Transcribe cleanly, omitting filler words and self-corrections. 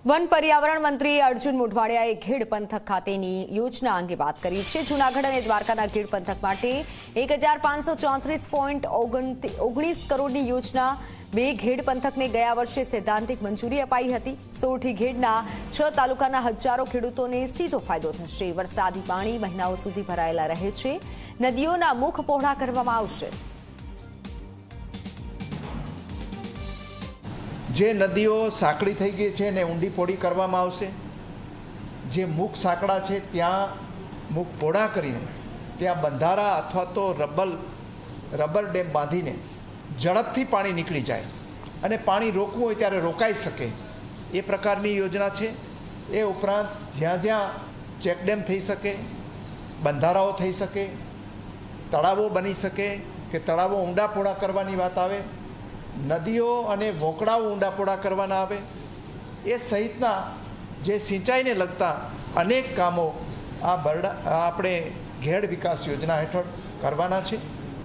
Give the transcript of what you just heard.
One પર્યાવરણ મંત્રી અર્જુન મોઢવાડિયાએ ઘેડ પંથક ખાતેની યોજના અંગે વાત કરી છે। જૂનાગઢ અને દ્વારકાના ઘેડ પંથક માટે 1534.19 કરોડની યોજના બે ઘેડ પંથકને ગયા વર્ષે સૈદ્ધાંતિક મંજૂરી અપાઈ હતી। સોરઠી ઘેડના 6 તાલુકાના હજારો ખેડૂતોને સીધો ફાયદો થશે। વરસાદી પાણી મહિનાઓ સુધી ભરાયેલા રહે છે। નદીઓના મુખ પહોળા કરવામાં આવશે। જે નદીઓ સાંકડી થઈ ગઈ છે ને ઊંડી પોળી કરવામાં આવશે। જે મુખ સાંકડા છે ત્યાં મુખ પોળા કરીને ત્યાં બંધારા અથવા તો રબર ડેમ બાંધીને ઝડપથી પાણી નીકળી જાય અને પાણી રોકવું હોય ત્યારે રોકાઈ શકે એ પ્રકારની યોજના છે। એ ઉપરાંત જ્યાં જ્યાં ચેકડેમ થઈ શકે, બંધારાઓ થઈ શકે, તળાવો બની શકે કે તળાવો ઊંડા પોળા કરવાની વાત આવે, નદીઓ અને વોકડાઓ ઊંડા પોળા કરવાના આવે, એ સહિતના જે સિંચાઈને લગતા અનેક કામો આપણે ઘેડ વિકાસ યોજના હેઠળ કરવાના છે।